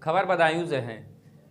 खबर बदायूं से है,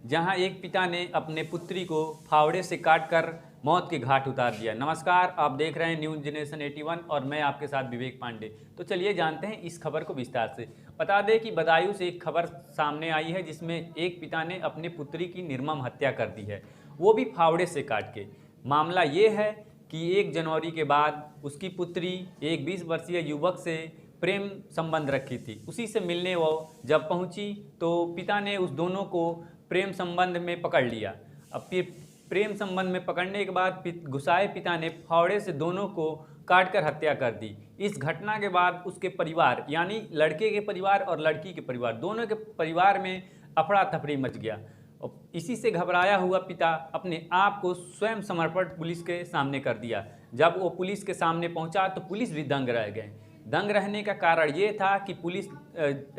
जहां एक पिता ने अपने पुत्री को फावड़े से काटकर मौत के घाट उतार दिया। नमस्कार, आप देख रहे हैं न्यूज़ जनरेशन 81 और मैं आपके साथ विवेक पांडे। तो चलिए जानते हैं इस खबर को विस्तार से। बता दें कि बदायूं से एक खबर सामने आई है जिसमें एक पिता ने अपनी पुत्री की निर्मम हत्या कर दी है, वो भी फावड़े से काट के। मामला ये है कि 1 जनवरी के बाद उसकी पुत्री एक 20 वर्षीय युवक से प्रेम संबंध रखी थी। उसी से मिलने वो जब पहुंची तो पिता ने उस दोनों को प्रेम संबंध में पकड़ लिया। अब फिर प्रेम संबंध में पकड़ने के बाद गुस्साए पिता ने फावड़े से दोनों को काटकर हत्या कर दी। इस घटना के बाद उसके परिवार यानी लड़के के परिवार और लड़की के परिवार, दोनों के परिवार में अफरा तफरी मच गया। और इसी से घबराया हुआ पिता अपने आप को स्वयं समर्पण पुलिस के सामने कर दिया। जब वो पुलिस के सामने पहुंचा तो पुलिस भी दंग रह गए। दंग रहने का कारण ये था कि पुलिस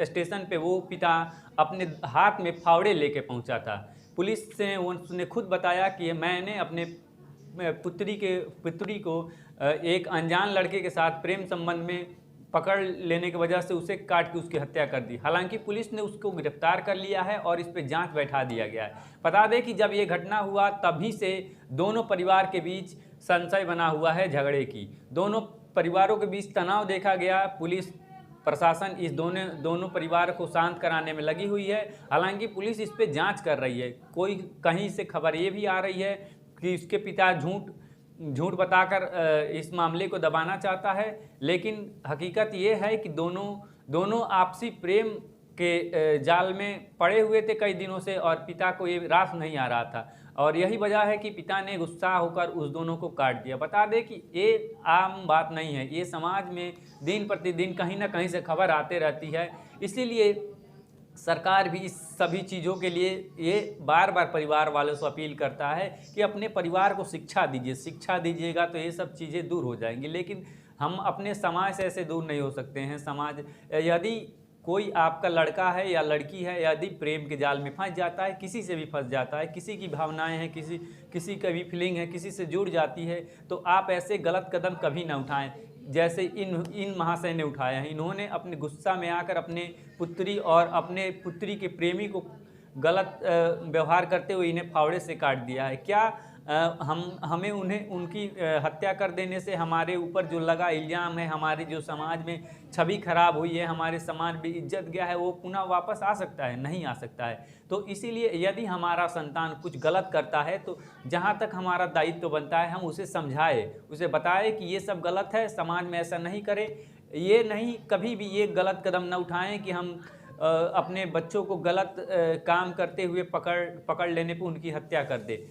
स्टेशन पे वो पिता अपने हाथ में फावड़े लेके पहुंचा था। पुलिस से उसने खुद बताया कि मैंने अपने पुत्री को एक अनजान लड़के के साथ प्रेम संबंध में पकड़ लेने की वजह से उसे काट के उसकी हत्या कर दी। हालांकि पुलिस ने उसको गिरफ्तार कर लिया है और इस पर जांच बैठा दिया गया है। बता दें कि जब ये घटना हुआ तभी से दोनों परिवार के बीच संशय बना हुआ है झगड़े की। दोनों परिवारों के बीच तनाव देखा गया। पुलिस प्रशासन इस दोनों परिवार को शांत कराने में लगी हुई है। हालांकि पुलिस इस पे जांच कर रही है। कोई कहीं से खबर ये भी आ रही है कि इसके पिता झूठ बताकर इस मामले को दबाना चाहता है, लेकिन हकीकत ये है कि दोनों आपसी प्रेम के जाल में पड़े हुए थे कई दिनों से और पिता को ये रास नहीं आ रहा था और यही वजह है कि पिता ने गुस्सा होकर उस दोनों को काट दिया। बता दें कि ये आम बात नहीं है, ये समाज में दिन प्रतिदिन कहीं ना कहीं से खबर आते रहती है। इसीलिए सरकार भी इस सभी चीज़ों के लिए ये बार बार परिवार वालों से अपील करता है कि अपने परिवार को शिक्षा दीजिए। शिक्षा दीजिएगा तो ये सब चीज़ें दूर हो जाएंगी, लेकिन हम अपने समाज से ऐसे दूर नहीं हो सकते हैं। समाज यदि कोई आपका लड़का है या लड़की है, यदि प्रेम के जाल में फंस जाता है, किसी से भी फंस जाता है, किसी की भावनाएं हैं, किसी का भी फीलिंग है, किसी से जुड़ जाती है, तो आप ऐसे गलत कदम कभी ना उठाएं जैसे इन महाशय ने उठाया है। इन्होंने अपने गुस्सा में आकर अपने पुत्री और अपने पुत्री के प्रेमी को गलत व्यवहार करते हुए इन्हें फावड़े से काट दिया है। क्या हमें उनकी हत्या कर देने से हमारे ऊपर जो लगा इल्ज़ाम है, हमारे जो समाज में छवि खराब हुई है, हमारे समाज में इज्जत गया है, वो पुनः वापस आ सकता है? नहीं आ सकता है। तो इसीलिए यदि हमारा संतान कुछ गलत करता है तो जहाँ तक हमारा दायित्व बनता है हम उसे समझाए, उसे बताए कि ये सब गलत है, समाज में ऐसा नहीं करें। ये नहीं कभी भी ये गलत कदम न उठाएं कि हम अपने बच्चों को गलत काम करते हुए पकड़ लेने पर उनकी हत्या कर दे।